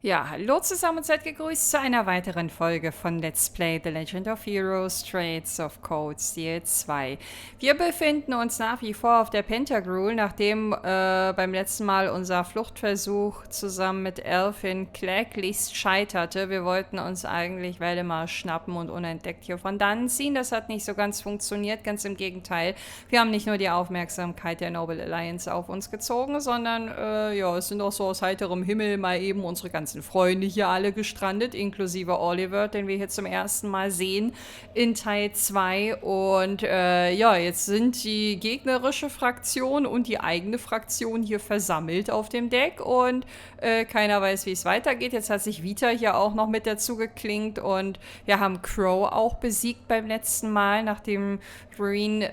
Ja, hallo zusammen und seid gegrüßt zu einer weiteren Folge von Let's Play The Legend of Heroes Traits of Cold Steel 2. Wir befinden uns nach wie vor auf der Pentagruel, nachdem beim letzten Mal unser Fluchtversuch zusammen mit Elfin kläglichst scheiterte. Wir wollten uns eigentlich Waldemar schnappen und unentdeckt hier von dannen ziehen. Das hat nicht so ganz funktioniert, ganz im Gegenteil. Wir haben nicht nur die Aufmerksamkeit der Noble Alliance auf uns gezogen, sondern es sind auch so aus heiterem Himmel mal eben unsere ganzen Freunde hier alle gestrandet, inklusive Oliver, den wir hier zum ersten Mal sehen in Teil 2. Und jetzt sind die gegnerische Fraktion und die eigene Fraktion hier versammelt auf dem Deck und keiner weiß, wie es weitergeht. Jetzt hat sich Vita hier auch noch mit dazu geklinkt und wir haben Crow auch besiegt beim letzten Mal, nachdem Green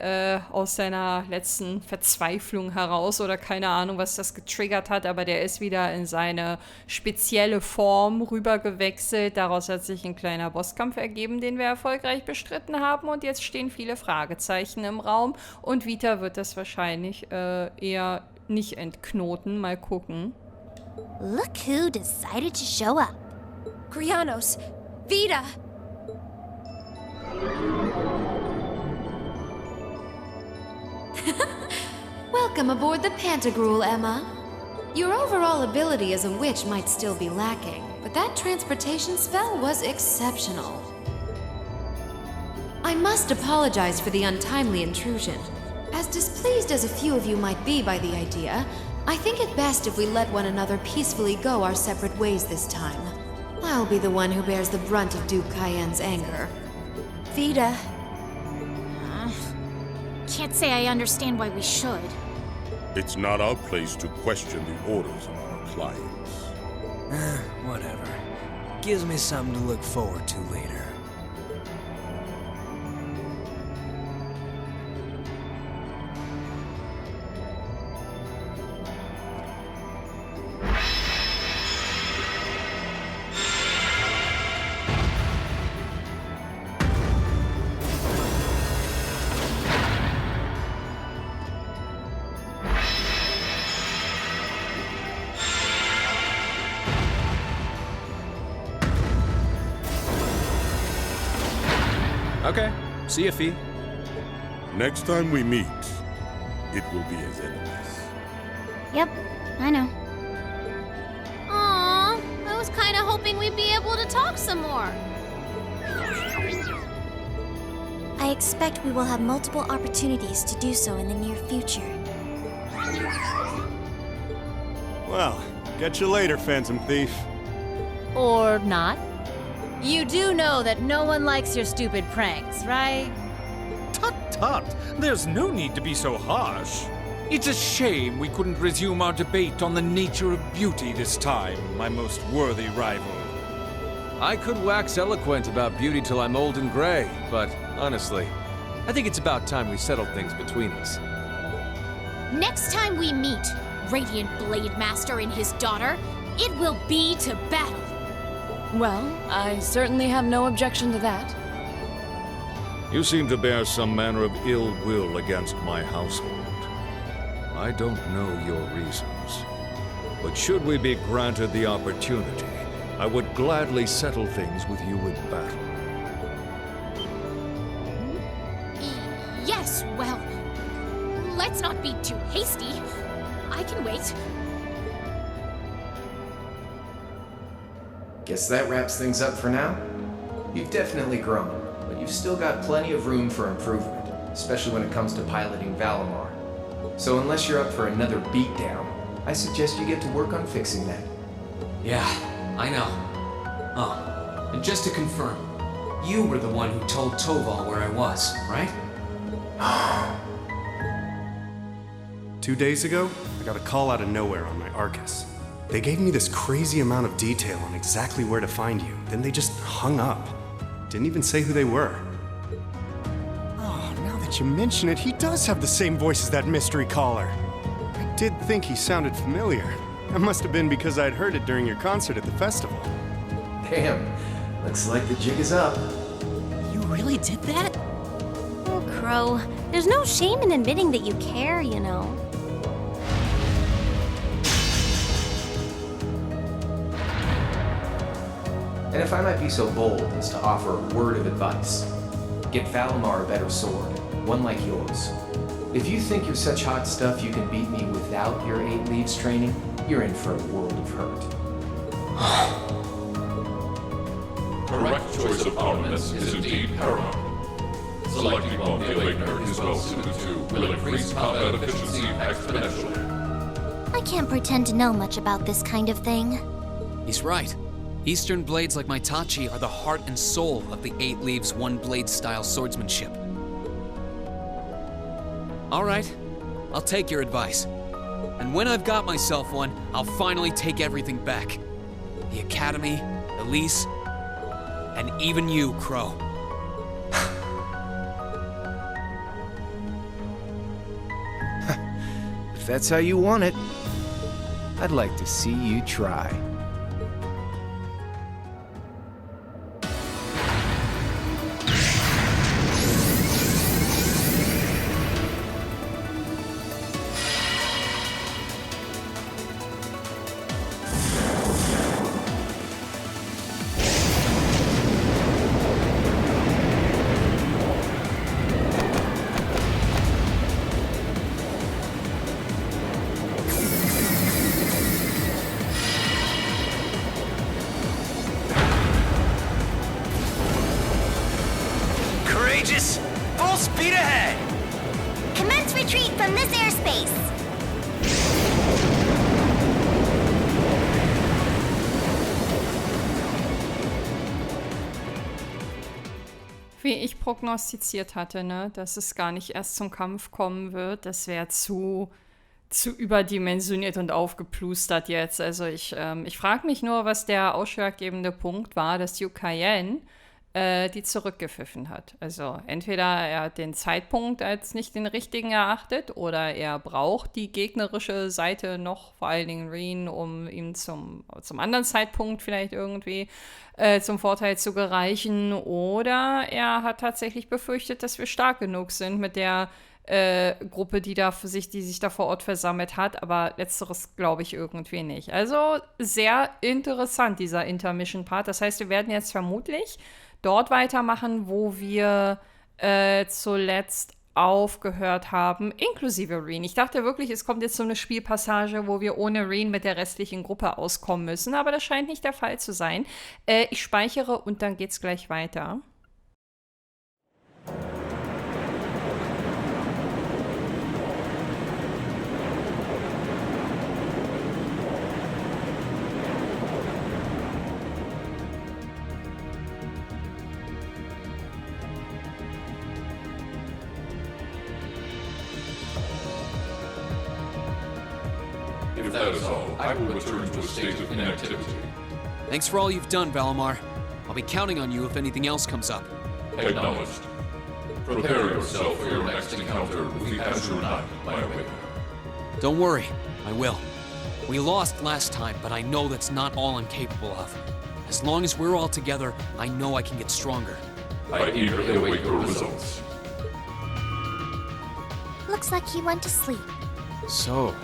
aus seiner letzten Verzweiflung heraus oder keine Ahnung, was das getriggert hat, aber der ist wieder in seine spezielle Form rüber gewechselt. Daraus hat sich ein kleiner Bosskampf ergeben, den wir erfolgreich bestritten haben und jetzt stehen viele Fragezeichen im Raum und Vita wird das wahrscheinlich eher nicht entknoten. Mal gucken. Look who decided to show up. Krianos, Vita! Welcome aboard the Pantagruel, Emma. Your overall ability as a witch might still be lacking, but that transportation spell was exceptional. I must apologize for the untimely intrusion. As displeased as a few of you might be by the idea, I think it best if we let one another peacefully go our separate ways this time. I'll be the one who bears the brunt of Duke Cayenne's anger. Vita. Can't say I understand why we should. It's not our place to question the orders of our clients. Whatever. Gives me something to look forward to later. Okay. See ya, Fee. Next time we meet, it will be as enemies. Yep, I know. Aww, I was kinda hoping we'd be able to talk some more. I expect we will have multiple opportunities to do so in the near future. Well, catch you later, Phantom Thief. Or not. You do know that no one likes your stupid pranks, right? Tut tut! There's no need to be so harsh. It's a shame we couldn't resume our debate on the nature of beauty this time, my most worthy rival. I could wax eloquent about beauty till I'm old and gray, but honestly, I think it's about time we settled things between us. Next time we meet, Radiant Blade Master and his daughter, it will be to battle. Well, I certainly have no objection to that. You seem to bear some manner of ill will against my household. I don't know your reasons, but should we be granted the opportunity, I would gladly settle things with you in battle. Yes, well, let's not be too hasty. I can wait. Guess that wraps things up for now. You've definitely grown, but you've still got plenty of room for improvement, especially when it comes to piloting Valimar. So unless you're up for another beatdown, I suggest you get to work on fixing that. Yeah, I know. Oh, and just to confirm, you were the one who told Toval where I was, right? 2 days ago, I got a call out of nowhere on my Arcus. They gave me this crazy amount of detail on exactly where to find you, then they just hung up. Didn't even say who they were. Oh, now that you mention it, he does have the same voice as that mystery caller. I did think he sounded familiar. That must have been because I'd heard it during your concert at the festival. Damn, looks like the jig is up. You really did that? Oh, Crow, there's no shame in admitting that you care, you know. And if I might be so bold as to offer a word of advice, get Valimar a better sword, one like yours. If you think you're such hot stuff you can beat me without your 8 leaves training, you're in for a world of hurt. Correct choice of armaments is indeed paramount. Selecting one the Awakener is well suited to will increase combat efficiency exponentially. I can't pretend to know much about this kind of thing. He's right. Eastern blades like my Tachi are the heart and soul of the 8 leaves, 1 blade style swordsmanship. All right, I'll take your advice. And when I've got myself one, I'll finally take everything back. The Academy, Elise, and even you, Crow. If that's how you want it, I'd like to see you try. Full speed ahead! Commence retreat from this airspace! Wie ich prognostiziert hatte, ne, dass es gar nicht erst zum Kampf kommen wird, das wäre zu überdimensioniert und aufgeplustert jetzt. Also ich frage mich nur, was der ausschlaggebende Punkt war, dass Yu Kaien die zurückgepfiffen hat. Also entweder er hat den Zeitpunkt als nicht den richtigen erachtet oder er braucht die gegnerische Seite noch, vor allen Dingen Reen, um ihm zum anderen Zeitpunkt vielleicht irgendwie zum Vorteil zu gereichen, oder er hat tatsächlich befürchtet, dass wir stark genug sind mit der Gruppe, die sich da vor Ort versammelt hat, aber letzteres glaube ich irgendwie nicht. Also sehr interessant, dieser Intermission-Part. Das heißt, wir werden jetzt vermutlich dort weitermachen, wo wir zuletzt aufgehört haben, inklusive Reen. Ich dachte wirklich, es kommt jetzt so eine Spielpassage, wo wir ohne Reen mit der restlichen Gruppe auskommen müssen, aber das scheint nicht der Fall zu sein. Ich speichere und dann geht's gleich weiter. If that is all, I will return to a state of inactivity. Thanks for all you've done, Valimar. I'll be counting on you if anything else comes up. Acknowledged. Prepare yourself for your next encounter with the Azure Knight, my Awakener. Don't worry, I will. We lost last time, but I know that's not all I'm capable of. As long as we're all together, I know I can get stronger. I eagerly await your results. Looks like he went to sleep. So,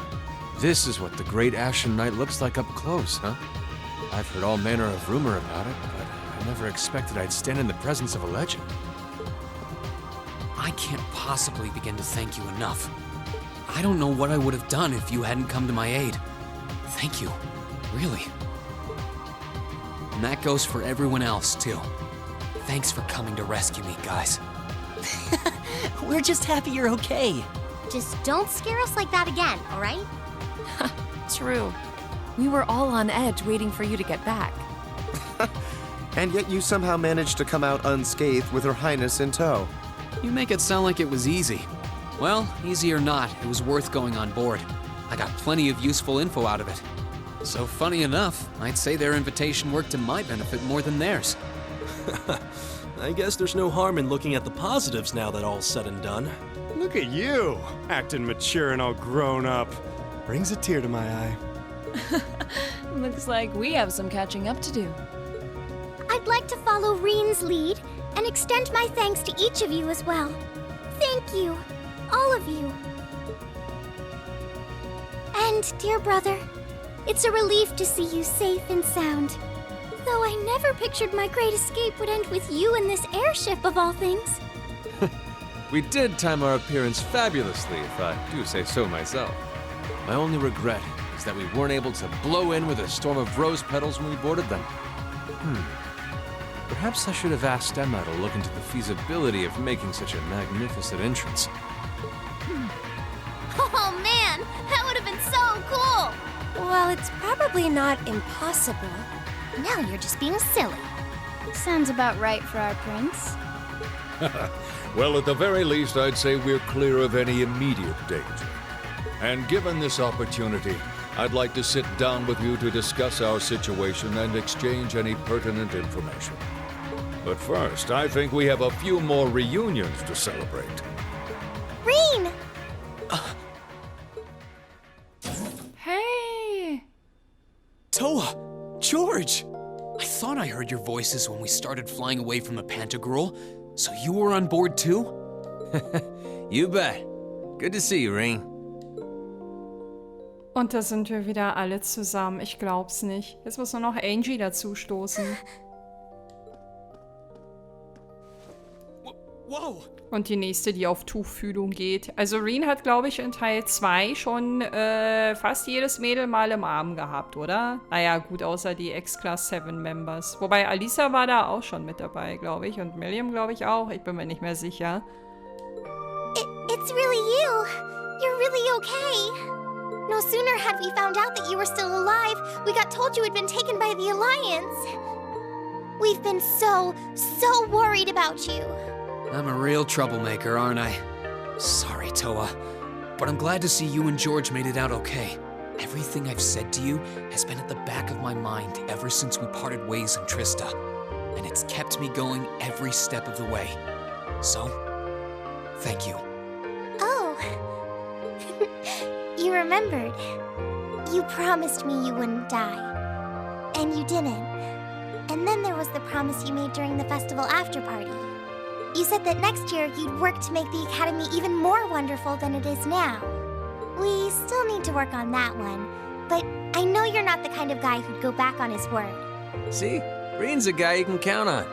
this is what the Great Ashen Knight looks like up close, huh? I've heard all manner of rumor about it, but I never expected I'd stand in the presence of a legend. I can't possibly begin to thank you enough. I don't know what I would have done if you hadn't come to my aid. Thank you, really. And that goes for everyone else, too. Thanks for coming to rescue me, guys. We're just happy you're okay. Just don't scare us like that again, all right? True. We were all on edge waiting for you to get back. And yet you somehow managed to come out unscathed with Her Highness in tow. You make it sound like it was easy. Well, easy or not, it was worth going on board. I got plenty of useful info out of it. So funny enough, I'd say their invitation worked to my benefit more than theirs. I guess there's no harm in looking at the positives now that all's said and done. Look at you, acting mature and all grown up. Brings a tear to my eye. Looks like we have some catching up to do. I'd like to follow Reen's lead and extend my thanks to each of you as well. Thank you, all of you. And, dear brother, it's a relief to see you safe and sound. Though I never pictured my great escape would end with you in this airship of all things. We did time our appearance fabulously, if I do say so myself. My only regret is that we weren't able to blow in with a storm of rose petals when we boarded them. Perhaps I should have asked Emma to look into the feasibility of making such a magnificent entrance. Oh man, that would have been so cool! Well, it's probably not impossible. Now you're just being silly. Sounds about right for our prince. Well, at the very least, I'd say we're clear of any immediate danger. And given this opportunity, I'd like to sit down with you to discuss our situation and exchange any pertinent information. But first, I think we have a few more reunions to celebrate. Reen! Hey! Toa! George! I thought I heard your voices when we started flying away from the Pantagruel, so you were on board too? You bet. Good to see you, Reen. Und da sind wir wieder alle zusammen. Ich glaub's nicht. Jetzt muss nur noch Angie dazu stoßen. Wow! Und die nächste, die auf Tuchfühlung geht. Also Reen hat, glaube ich, in Teil 2 schon fast jedes Mädel mal im Arm gehabt, oder? Naja, gut, außer die X-Class 7 Members. Wobei Alisa war da auch schon mit dabei, glaube ich. Und Milliam, glaube ich, auch. Ich bin mir nicht mehr sicher. It's really you. You're really okay. No sooner had we found out that you were still alive, we got told you had been taken by the Alliance. We've been so worried about you. I'm a real troublemaker, aren't I? Sorry, Toa. But I'm glad to see you and George made it out okay. Everything I've said to you has been at the back of my mind ever since we parted ways in Trista. And it's kept me going every step of the way. So, thank you. Oh. You remembered. You promised me you wouldn't die. And you didn't. And then there was the promise you made during the festival after party. You said that next year you'd work to make the Academy even more wonderful than it is now. We still need to work on that one, but I know you're not the kind of guy who'd go back on his word. See? Reen's a guy you can count on.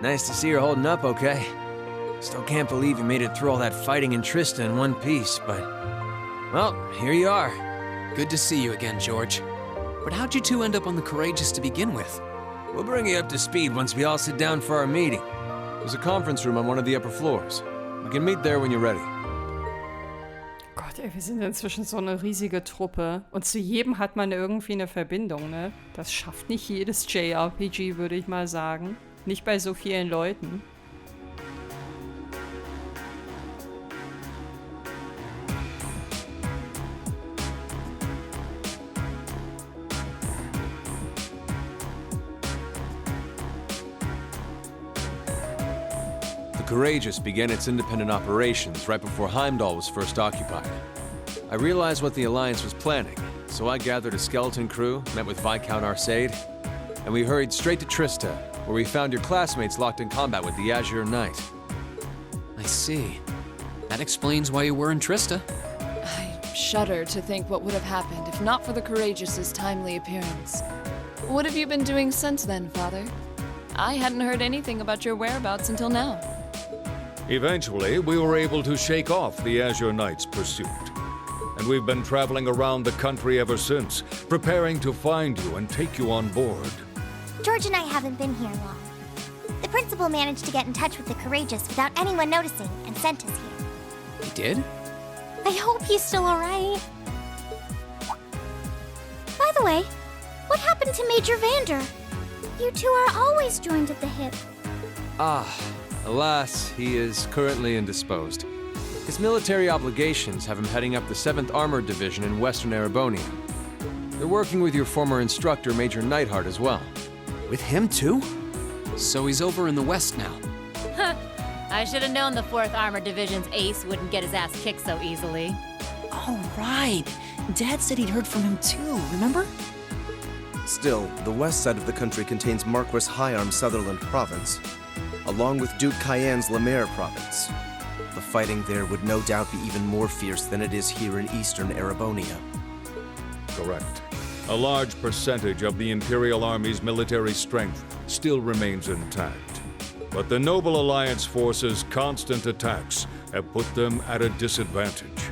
Nice to see you're holding up okay. Still can't believe you made it through all that fighting in Trista in one piece, but... well, here you are. Good to see you again, George. But how'd you two end up on the Courageous to begin with? We'll bring you up to speed once we all sit down for our meeting. There's a conference room on one of the upper floors. We can meet there when you're ready. Gott, ey, wir sind inzwischen so eine riesige Truppe. Und zu jedem hat man irgendwie eine Verbindung, ne? Das schafft nicht jedes JRPG, würde ich mal sagen. Nicht bei so vielen Leuten. The Courageous began its independent operations right before Heimdall was first occupied. I realized what the Alliance was planning, so I gathered a skeleton crew, met with Viscount Arcade, and we hurried straight to Trista, where we found your classmates locked in combat with the Azure Knight. I see. That explains why you were in Trista. I shudder to think what would have happened if not for the Courageous's timely appearance. What have you been doing since then, Father? I hadn't heard anything about your whereabouts until now. Eventually, we were able to shake off the Azure Knight's pursuit. And we've been traveling around the country ever since, preparing to find you and take you on board. George and I haven't been here long. The principal managed to get in touch with the Courageous without anyone noticing and sent us here. He did? I hope he's still alright. By the way, what happened to Major Vander? You two are always joined at the hip. Alas, he is currently indisposed. His military obligations have him heading up the 7th Armored Division in Western Erebonia. They're working with your former instructor, Major Neidhart, as well. With him too? So he's over in the West now. I should have known the 4th Armored Division's ace wouldn't get his ass kicked so easily. Oh, right. Dad said he'd heard from him too, remember? Still, the west side of the country contains Marquis Hyarm's Sutherland province, along with Duke Cayenne's Lemaire province. The fighting there would no doubt be even more fierce than it is here in eastern Erebonia. Correct. A large percentage of the Imperial Army's military strength still remains intact. But the Noble Alliance forces' constant attacks have put them at a disadvantage.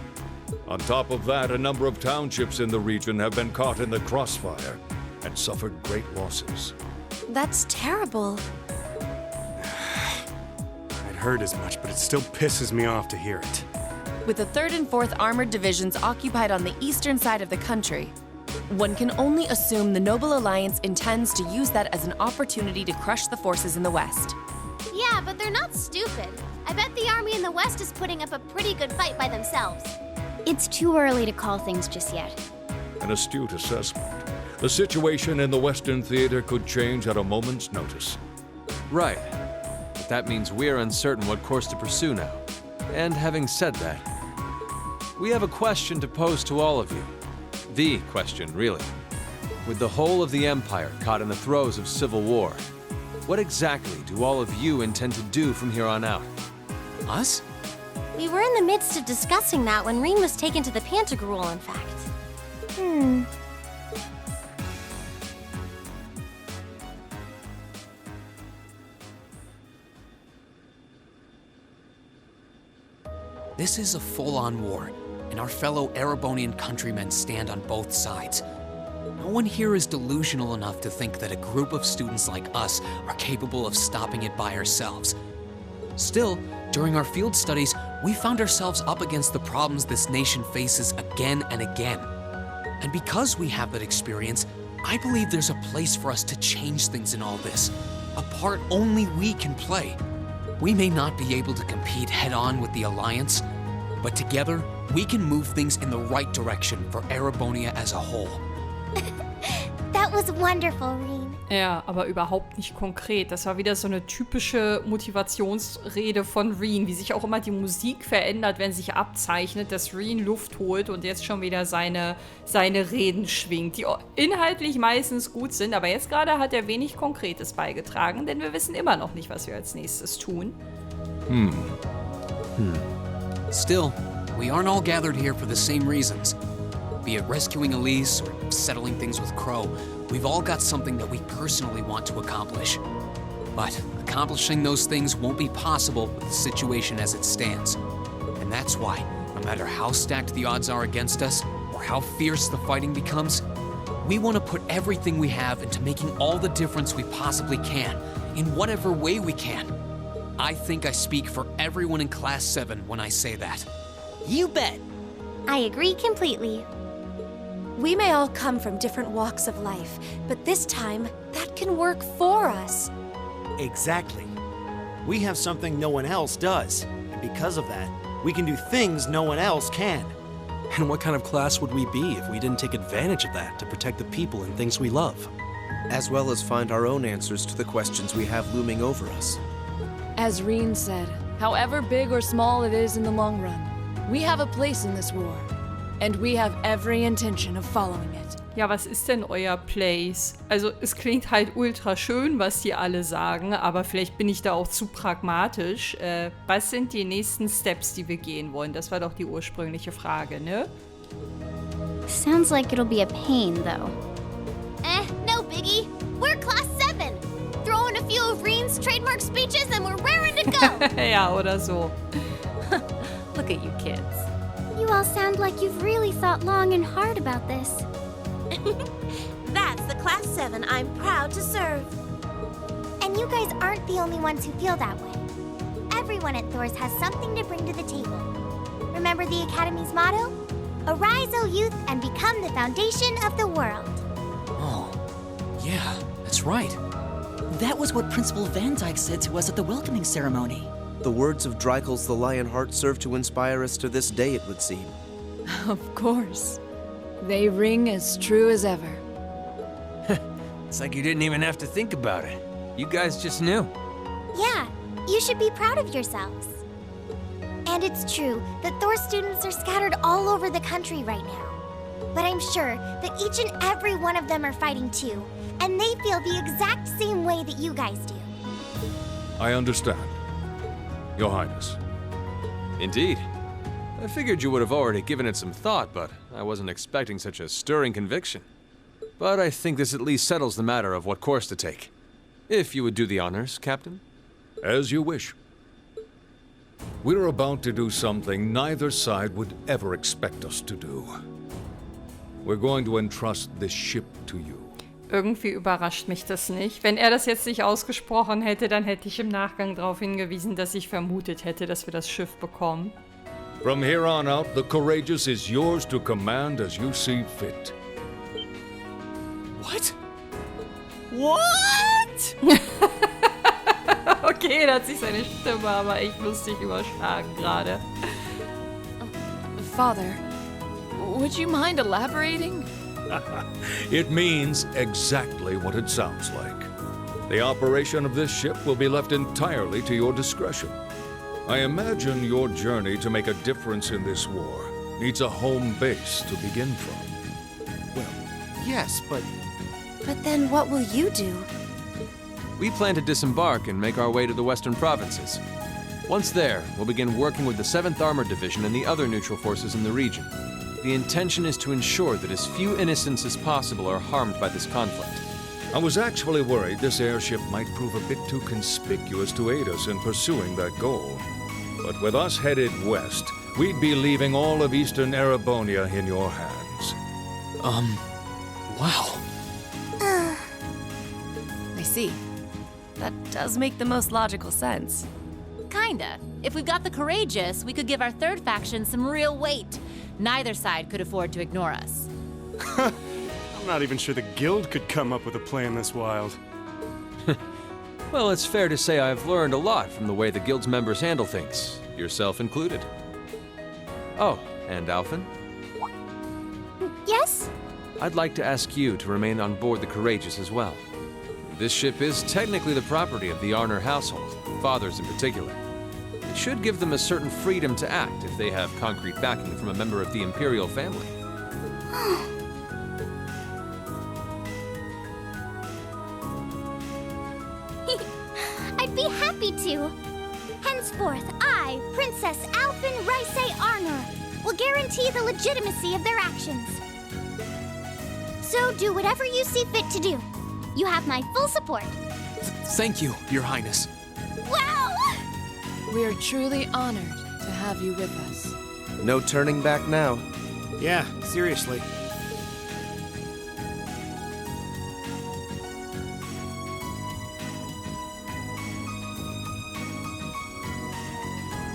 On top of that, a number of townships in the region have been caught in the crossfire and suffered great losses. That's terrible. I'd heard as much, but it still pisses me off to hear it. With the 3rd and 4th Armored Divisions occupied on the eastern side of the country, one can only assume the Noble Alliance intends to use that as an opportunity to crush the forces in the west. Yeah, but they're not stupid. I bet the army in the west is putting up a pretty good fight by themselves. It's too early to call things just yet. An astute assessment. The situation in the Western Theater could change at a moment's notice. Right. But that means we're uncertain what course to pursue now. And having said that, we have a question to pose to all of you. The question, really. With the whole of the Empire caught in the throes of civil war, what exactly do all of you intend to do from here on out? Us? We were in the midst of discussing that when Reen was taken to the Pantagruel, in fact. This is a full-on war, and our fellow Erebonian countrymen stand on both sides. No one here is delusional enough to think that a group of students like us are capable of stopping it by ourselves. Still, during our field studies, we found ourselves up against the problems this nation faces again and again. And because we have that experience, I believe there's a place for us to change things in all this, a part only we can play. We may not be able to compete head-on with the Alliance, but together, we can move things in the right direction for Erebonia as a whole. That was wonderful, Reen. Ja, aber überhaupt nicht konkret. Das war wieder so eine typische Motivationsrede von Reen, wie sich auch immer die Musik verändert, wenn sich abzeichnet, dass Reen Luft holt und jetzt schon wieder seine Reden schwingt, die inhaltlich meistens gut sind, aber jetzt gerade hat er wenig Konkretes beigetragen, denn wir wissen immer noch nicht, was wir als nächstes tun. Still, we aren't all gathered here for the same reasons. Be it rescuing Elise or settling things with Crow, we've all got something that we personally want to accomplish. But accomplishing those things won't be possible with the situation as it stands. And that's why, no matter how stacked the odds are against us, or how fierce the fighting becomes, we want to put everything we have into making all the difference we possibly can, in whatever way we can. I think I speak for everyone in Class 7 when I say that. You bet. I agree completely. We may all come from different walks of life, but this time, that can work for us. Exactly. We have something no one else does, and because of that, we can do things no one else can. And what kind of class would we be if we didn't take advantage of that to protect the people and things we love? As well as find our own answers to the questions we have looming over us. As Reen said, however big or small it is in the long run, we have a place in this war. And we have every intention of following it. Ja, was ist denn euer Place? Also, es klingt halt ultra schön, was die alle sagen, aber vielleicht bin ich da auch zu pragmatisch. Was sind die nächsten Steps, die wir gehen wollen? Das war doch die ursprüngliche Frage, ne? Sounds like it'll be a pain, though. No biggie. We're Class 7. Throw in a few of Reen's trademark speeches and we're raring to go. Ja, oder so. Look at you kids. You all sound like you've really thought long and hard about this. That's the Class 7 I'm proud to serve. And you guys aren't the only ones who feel that way. Everyone at Thor's has something to bring to the table. Remember the Academy's motto? Arise, O youth, and become the foundation of the world. Oh, yeah, that's right. That was what Principal Van Dyke said to us at the welcoming ceremony. The words of Dreichel's the Lionheart serve to inspire us to this day, it would seem. Of course. They ring as true as ever. It's like you didn't even have to think about it. You guys just knew. Yeah, you should be proud of yourselves. And it's true that Thor students are scattered all over the country right now. But I'm sure that each and every one of them are fighting too, and they feel the exact same way that you guys do. I understand. Your Highness. Indeed. I figured you would have already given it some thought, but I wasn't expecting such a stirring conviction. But I think this at least settles the matter of what course to take. If you would do the honors, Captain. As you wish. We're about to do something neither side would ever expect us to do. We're going to entrust this ship to you. Irgendwie überrascht mich das nicht. Wenn er das jetzt nicht ausgesprochen hätte, dann hätte ich im Nachgang darauf hingewiesen, dass ich vermutet hätte, dass wir das Schiff bekommen. From here on out, the Courageous is yours to command as you see fit. What? What? Okay, da hat sich seine Stimme aber echt lustig überschlagen gerade. Father, would you mind elaborating? It means exactly what it sounds like. The operation of this ship will be left entirely to your discretion. I imagine your journey to make a difference in this war needs a home base to begin from. Well, yes, but... But then what will you do? We plan to disembark and make our way to the western provinces. Once there, we'll begin working with the 7th Armored Division and the other neutral forces in the region. The intention is to ensure that as few innocents as possible are harmed by this conflict. I was actually worried this airship might prove a bit too conspicuous to aid us in pursuing that goal. But with us headed west, we'd be leaving all of Eastern Erebonia in your hands. Wow. I see. That does make the most logical sense. Kinda. If we've got the Courageous, we could give our third faction some real weight. Neither side could afford to ignore us. I'm not even sure the Guild could come up with a plan this wild. Well, it's fair to say I've learned a lot from the way the Guild's members handle things, yourself included. Oh, and Alphen? Yes? I'd like to ask you to remain on board the Courageous as well. This ship is technically the property of the Arner household, fathers in particular. It should give them a certain freedom to act if they have concrete backing from a member of the Imperial family. I'd be happy to. Henceforth, I, Princess Alphen Reise Arner, will guarantee the legitimacy of their actions. So do whatever you see fit to do. You have my full support. Thank you, Your Highness. Wow! We're truly honored to have you with us. No turning back now. Yeah, seriously.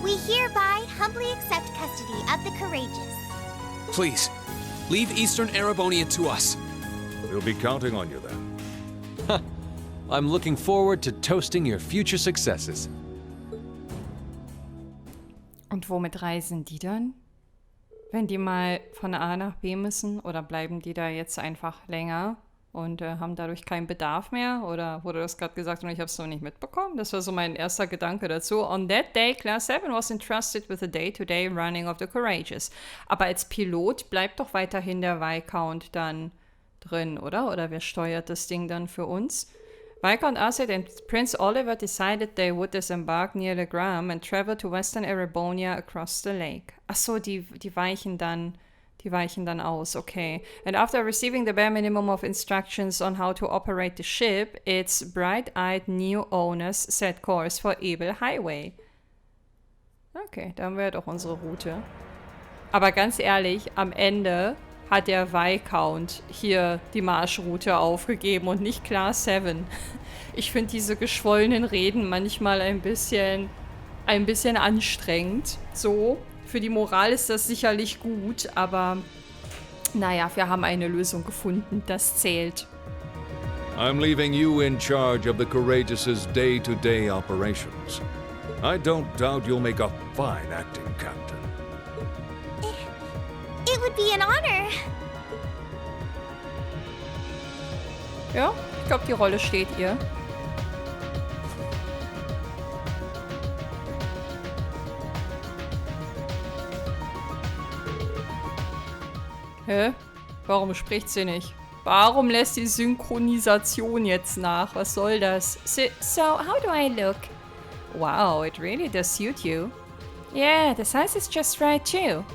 We hereby humbly accept custody of the Courageous. Please, leave Eastern Erebonia to us. We'll be counting on you then. I'm looking forward to toasting your future successes. Und womit reisen die dann? Wenn die mal von A nach B müssen? Oder bleiben die da jetzt einfach länger und haben dadurch keinen Bedarf mehr? Oder wurde das gerade gesagt und ich habe es noch nicht mitbekommen? Das war so mein erster Gedanke dazu. On that day, Class 7 was entrusted with the day-to-day running of the Courageous. Aber als Pilot bleibt doch weiterhin der Viscount dann drin, oder? Oder wer steuert das Ding dann für uns? Viscount Acid and Prince Oliver decided they would disembark near the Gram and travel to Western Erebonia across the lake. Ach so, die weichen dann aus, okay. And after receiving the bare minimum of instructions on how to operate the ship, its bright-eyed new owners set course for Ebel Highway. Okay, dann wäre doch unsere Route. Aber ganz ehrlich, am Ende hat der Viscount hier die Marschroute aufgegeben und nicht Class 7. Ich finde diese geschwollenen Reden manchmal ein bisschen anstrengend. So, für die Moral ist das sicherlich gut, aber naja, wir haben eine Lösung gefunden, das zählt. I'm leaving you in charge of the Courageous's day-to-day operations. I don't doubt you'll make a fine acting captain. It would be an honor. Ja, ich glaube, die Rolle steht ihr. Hä? Warum spricht sie nicht? Warum lässt die Synchronisation jetzt nach? Was soll das? So how do I look? Wow, it really does suit you. Yeah, the size is just right too.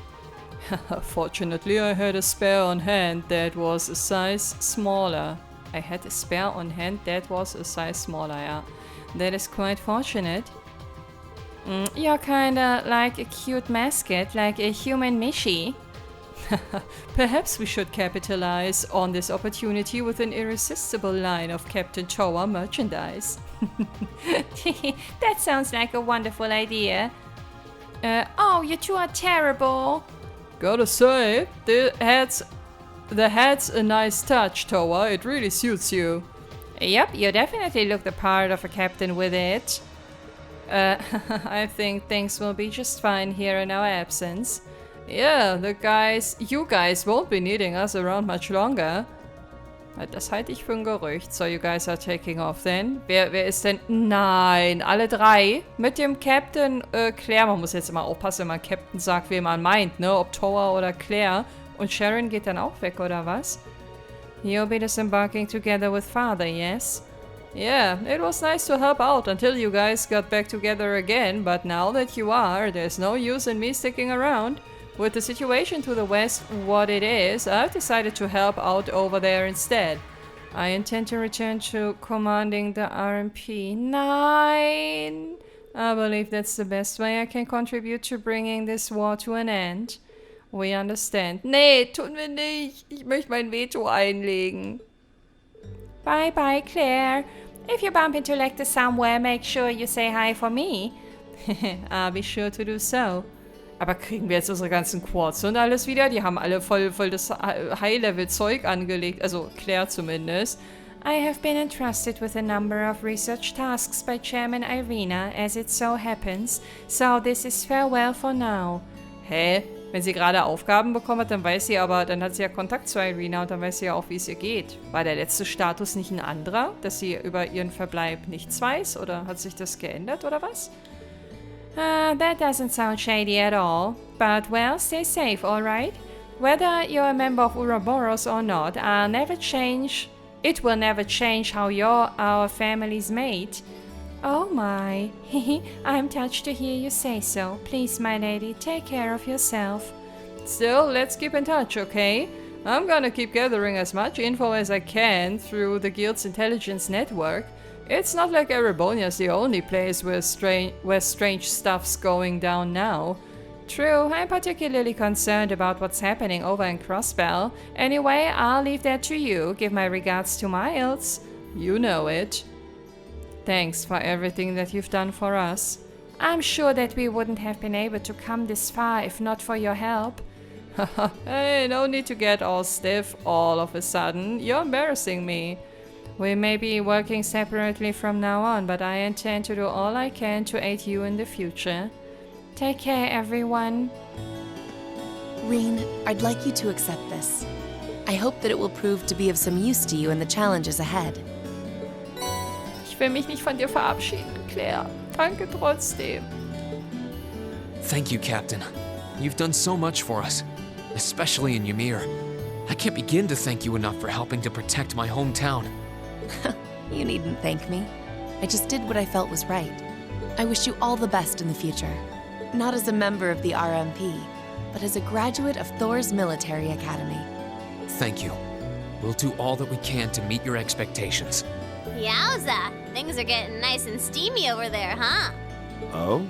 Fortunately, I had a spare on hand that was a size smaller. I had a spare on hand that was a size smaller, yeah. That is quite fortunate. You're kinda like a cute mascot, like a human Mishi. Perhaps we should capitalize on this opportunity with an irresistible line of Captain Towa merchandise. That sounds like a wonderful idea. Oh, you two are terrible. Gotta say, the hat's a nice touch, Towa. It really suits you. Yep, you definitely look the part of a captain with it. I think things will be just fine here in our absence. Yeah, you guys won't be needing us around much longer. Das halte ich für ein Gerücht. So, you guys are taking off then. Wer ist denn? Nein, alle drei. Mit dem Captain Claire. Man muss jetzt immer aufpassen, wenn man Captain sagt, wen man meint, ne? Ob Towa oder Claire. Und Sharon geht dann auch weg, oder was? You'll be disembarking together with Father, yes? Yeah, it was nice to help out until you guys got back together again, but now that you are, there's no use in me sticking around. With the situation to the west what it is, I've decided to help out over there instead. I intend to return to commanding the RMP. Nein! I believe that's the best way I can contribute to bringing this war to an end. We understand. Nee, tun wir nicht. Ich möchte mein Veto einlegen. Bye bye, Claire. If you bump into Lecter somewhere, make sure you say hi for me. I'll be sure to do so. Aber kriegen wir jetzt unsere ganzen Quartz und alles wieder? Die haben alle voll das High-Level-Zeug angelegt. Also Claire zumindest. I have been entrusted with a number of research tasks by Chairman Irina, as it so happens. So this is farewell for now. Hä? Wenn sie gerade Aufgaben bekommen hat, dann weiß sie aber, dann hat sie ja Kontakt zu Irina und dann weiß sie ja auch, wie es ihr geht. War der letzte Status nicht ein anderer? Dass sie über ihren Verbleib nichts weiß? Oder hat sich das geändert oder was? That doesn't sound shady at all. But well, stay safe, alright? Whether you're a member of Ouroboros or not, it will never change how you're our family's mate. Oh my, I'm touched to hear you say so. Please, my lady, take care of yourself. Still, let's keep in touch, okay? I'm gonna keep gathering as much info as I can through the guild's intelligence network. It's not like Erebonia's the only place where strange stuff's going down now. True, I'm particularly concerned about what's happening over in Crossbell. Anyway, I'll leave that to you. Give my regards to Miles. You know it. Thanks for everything that you've done for us. I'm sure that we wouldn't have been able to come this far if not for your help. Hey, no need to get all stiff all of a sudden. You're embarrassing me. We may be working separately from now on, but I intend to do all I can to aid you in the future. Take care, everyone. Reen, I'd like you to accept this. I hope that it will prove to be of some use to you in the challenges ahead. Ich will mich nicht von dir verabschieden, Claire. Danke trotzdem. Thank you, Captain. You've done so much for us, especially in Ymir. I can't begin to thank you enough for helping to protect my hometown. You needn't thank me. I just did what I felt was right. I wish you all the best in the future. Not as a member of the RMP, but as a graduate of Thor's military academy. Thank you. We'll do all that we can to meet your expectations. Yowza! Things are getting nice and steamy over there, huh? Oh?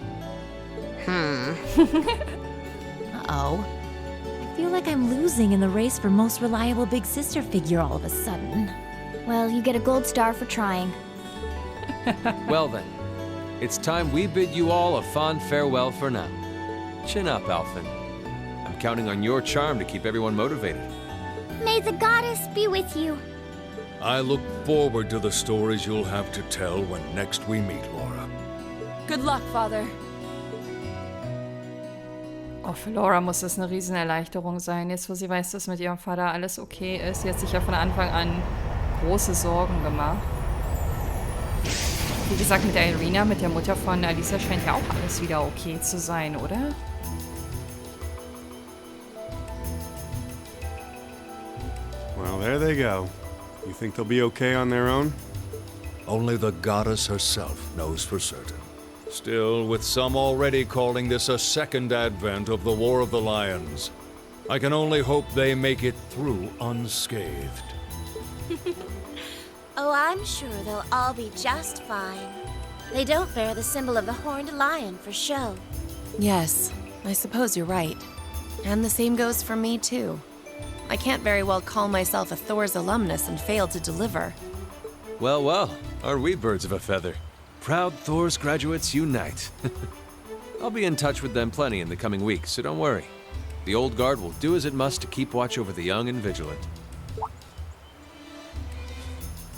Uh-oh. I feel like I'm losing in the race for most reliable big sister figure all of a sudden. Well, you get a gold star for trying. Well then, it's time we bid you all a fond farewell for now. Chin up, Alphen. I'm counting on your charm to keep everyone motivated. May the goddess be with you. I look forward to the stories you'll have to tell when next we meet, Laura. Good luck, Father. Oh, für Laura muss das eine Riesenerleichterung sein, jetzt wo sie weiß, dass mit ihrem Vater alles okay ist. Sie hat sich ja von Anfang an große Sorgen gemacht. Wie gesagt, mit der Irina, mit der Mutter von Alisa, scheint ja auch alles wieder okay zu sein, oder? Well, there they go. You think they'll be okay on their own? Only the goddess herself knows for certain. Still, with some already calling this a second advent of the War of the Lions, I can only hope they make it through unscathed. Oh, I'm sure they'll all be just fine. They don't bear the symbol of the horned lion for show. Yes, I suppose you're right. And the same goes for me, too. I can't very well call myself a Thor's alumnus and fail to deliver. Well, well, are we birds of a feather? Proud Thor's graduates unite. I'll be in touch with them plenty in the coming weeks, so don't worry. The old guard will do as it must to keep watch over the young and vigilant.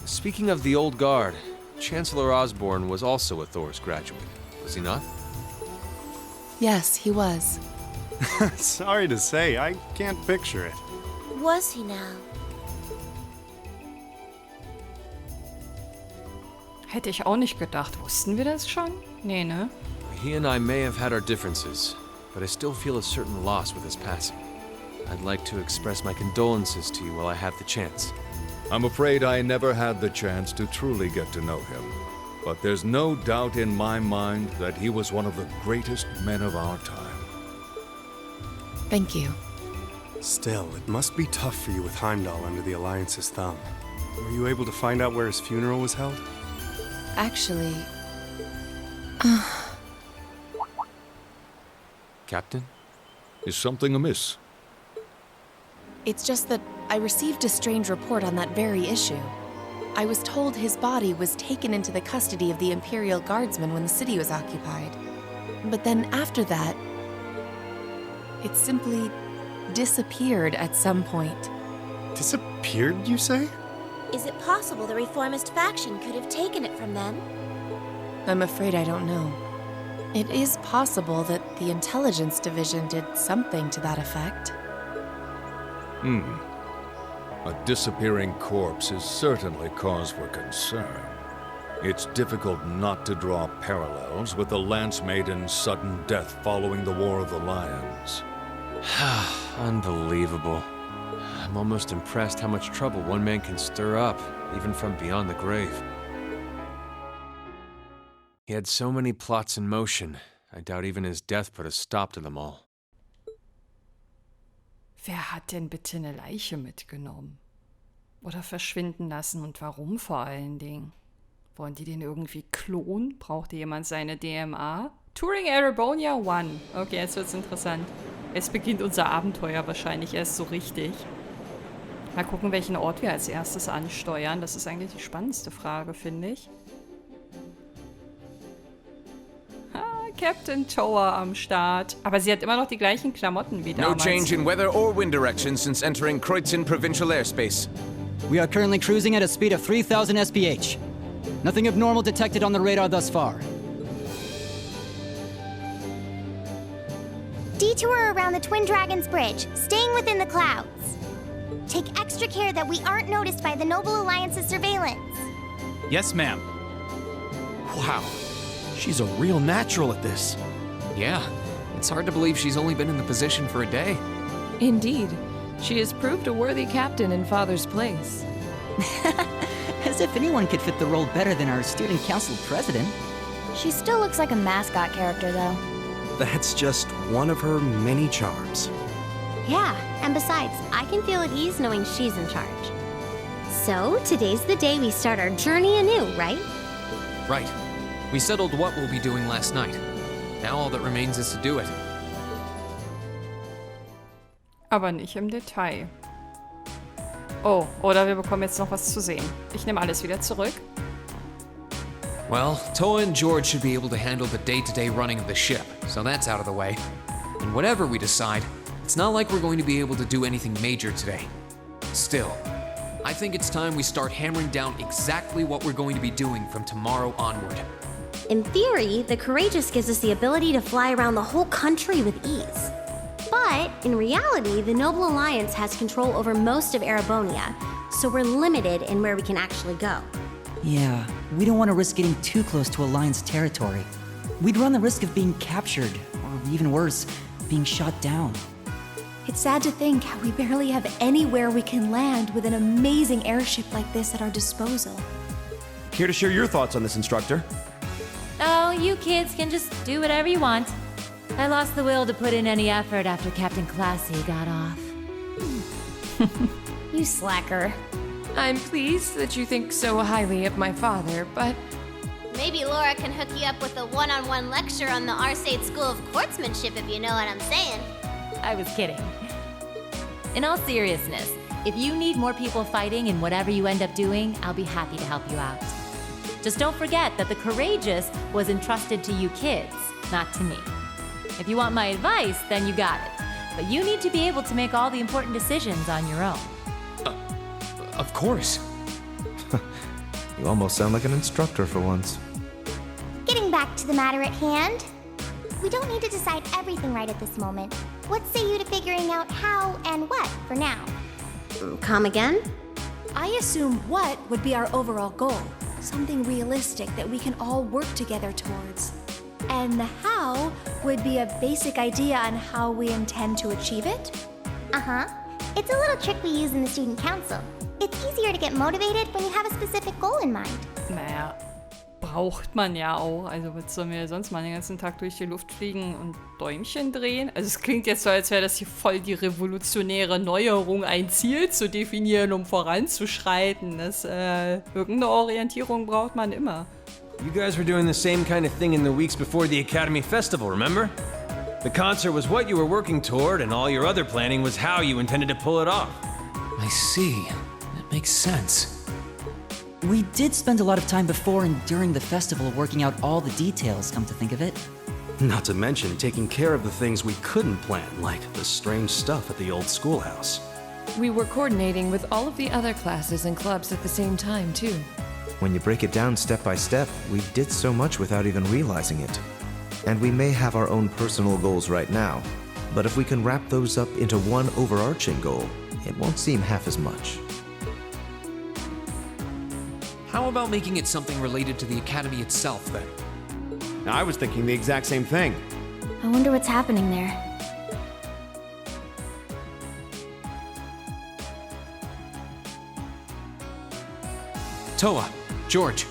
Speaking of the old guard, Chancellor Osborne was also a Thor's graduate, was he not? Yes, he was. Sorry to say, I can't picture it. Was he now? Hätte ich auch nicht gedacht. Wussten wir das schon? Nee, ne? He and I may have had our differences, but I still feel a certain loss with his passing. I'd like to express my condolences to you while I have the chance. I'm afraid I never had the chance to truly get to know him, but there's no doubt in my mind that he was one of the greatest men of our time. Thank you. Still, it must be tough for you with Heimdall under the Alliance's thumb. Were you able to find out where his funeral was held? Actually... Captain? Is something amiss? It's just that I received a strange report on that very issue. I was told his body was taken into the custody of the Imperial Guardsmen when the city was occupied. But then after that, it simply disappeared at some point. Disappeared, you say? Is it possible the reformist faction could have taken it from them? I'm afraid I don't know. It is possible that the Intelligence Division did something to that effect. A disappearing corpse is certainly cause for concern. It's difficult not to draw parallels with the Lance Maiden's sudden death following the War of the Lions. Unbelievable. I'm almost impressed how much trouble one man can stir up, even from beyond the grave. He had so many plots in motion, I doubt even his death put a stop to them all. Wer hat denn bitte eine Leiche mitgenommen? Oder verschwinden lassen und warum vor allen Dingen? Wollen die den irgendwie klonen? Brauchte jemand seine DMA? Touring Erebonia 1. Okay, jetzt wird's interessant. Es beginnt unser Abenteuer wahrscheinlich erst so richtig. Mal gucken, welchen Ort wir als erstes ansteuern. Das ist eigentlich die spannendste Frage, finde ich. Captain Tower am Start. Aber sie hat immer noch die gleichen Klamotten wie damals. No change in weather or wind direction since entering Kreuzen provincial airspace. We are currently cruising at a speed of 3,000 SPH. Nothing abnormal detected on the radar thus far. Detour around the Twin Dragons Bridge, staying within the clouds. Take extra care that we aren't noticed by the Noble Alliance's surveillance. Yes, ma'am. Wow. She's a real natural at this. Yeah, it's hard to believe she's only been in the position for a day. Indeed. She has proved a worthy captain in Father's place. As if anyone could fit the role better than our student council president. She still looks like a mascot character, though. That's just one of her many charms. Yeah, and besides, I can feel at ease knowing she's in charge. So, today's the day we start our journey anew, right? Right. We settled what we'll be doing last night. Now all that remains is to do it. Aber nicht im Detail. Oh, oder wir bekommen jetzt noch was zu sehen. Ich nehme alles wieder zurück. Well, Toa and George should be able to handle the day-to-day running of the ship, so that's out of the way. And whatever we decide, it's not like we're going to be able to do anything major today. Still, I think it's time we start hammering down exactly what we're going to be doing from tomorrow onward. In theory, the Courageous gives us the ability to fly around the whole country with ease. But, in reality, the Noble Alliance has control over most of Erebonia, so we're limited in where we can actually go. Yeah, we don't want to risk getting too close to Alliance territory. We'd run the risk of being captured, or even worse, being shot down. It's sad to think how we barely have anywhere we can land with an amazing airship like this at our disposal. Care to share your thoughts on this, instructor? Oh, you kids can just do whatever you want. I lost the will to put in any effort after Captain Classy got off. You slacker. I'm pleased that you think so highly of my father, but Maybe Laura can hook you up with a one-on-one lecture on the Arcade School of Courtsmanship, if you know what I'm saying. I was kidding. In all seriousness, if you need more people fighting in whatever you end up doing, I'll be happy to help you out. Just don't forget that the Courageous was entrusted to you kids, not to me. If you want my advice, then you got it. But you need to be able to make all the important decisions on your own. Of course. You almost sound like an instructor for once. Getting back to the matter at hand, we don't need to decide everything right at this moment. What say you to figuring out how and what for now? Come again? I assume what would be our overall goal. Something realistic that we can all work together towards. And the how would be a basic idea on how we intend to achieve it? Uh-huh. It's a little trick we use in the student council. It's easier to get motivated when you have a specific goal in mind. Naja, braucht man ja auch. Also was sollen wir sonst mal den ganzen Tag durch die Luft fliegen und Däumchen drehen? Also es klingt jetzt so, als wäre das hier voll die revolutionäre Neuerung, ein Ziel zu definieren, um voranzuschreiten. Irgendeine Orientierung braucht man immer. You guys were doing the same kind of thing in the weeks before the Academy Festival, remember? The concert was what you were working toward, and all your other planning was how you intended to pull it off. I see. That makes sense. We did spend a lot of time before and during the festival working out all the details, come to think of it. Not to mention taking care of the things we couldn't plan, like the strange stuff at the old schoolhouse. we were coordinating with all of the other classes and clubs at the same time, too. When you break it down step by step, we did so much without even realizing it. And we may have our own personal goals right now, but if we can wrap those up into one overarching goal, it won't seem half as much. How about making it something related to the Academy itself, then? I was thinking the exact same thing. I wonder what's happening there. Toa, George,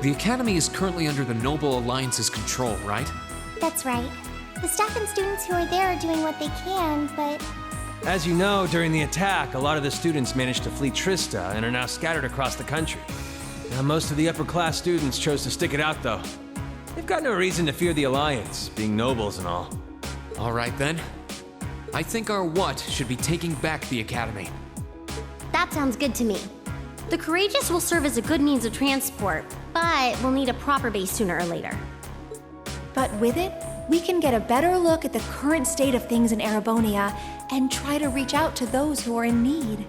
the Academy is currently under the Noble Alliance's control, right? That's right. The staff and students who are there are doing what they can, but... As you know, during the attack, a lot of the students managed to flee Trista and are now scattered across the country. Now, most of the upper-class students chose to stick it out, though. They've got no reason to fear the Alliance, being nobles and all. All right, then. I think our what should be taking back the Academy. That sounds good to me. The Courageous will serve as a good means of transport, but we'll need a proper base sooner or later. But with it, we can get a better look at the current state of things in Erebonia and try to reach out to those who are in need.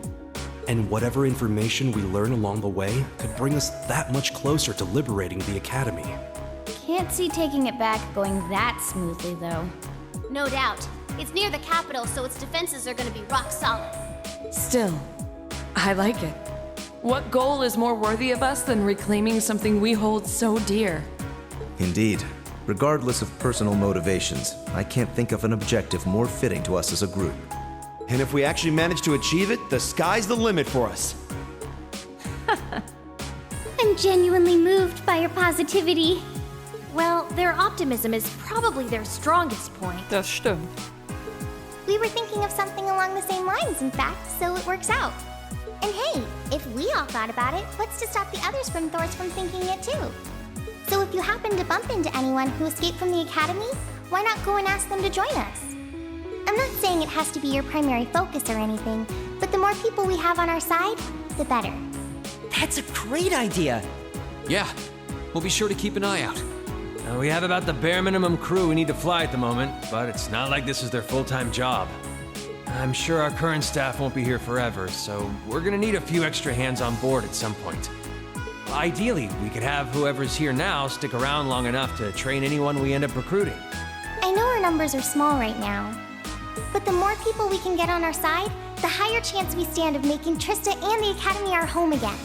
And whatever information we learn along the way could bring us that much closer to liberating the Academy. Can't see taking it back going that smoothly, though. No doubt. It's near the capital, so its defenses are gonna be rock solid. Still, I like it. What goal is more worthy of us than reclaiming something we hold so dear? Indeed. Regardless of personal motivations, I can't think of an objective more fitting to us as a group. And if we actually manage to achieve it, the sky's the limit for us. I'm genuinely moved by your positivity. Well, their optimism is probably their strongest point. Das stimmt. We were thinking of something along the same lines, in fact, so it works out. And hey, if we all thought about it, what's to stop the others from Thors from thinking it too? So if you happen to bump into anyone who escaped from the Academy, why not go and ask them to join us? I'm not saying it has to be your primary focus or anything, but the more people we have on our side, the better. That's a great idea! Yeah, we'll be sure to keep an eye out. We have about the bare minimum crew we need to fly at the moment, but it's not like this is their full-time job. I'm sure our current staff won't be here forever, so we're gonna need a few extra hands on board at some point. Ideally, we could have whoever's here now stick around long enough to train anyone we end up recruiting. I know our numbers are small right now, but the more people we can get on our side, the higher chance we stand of making Trista and the Academy our home again.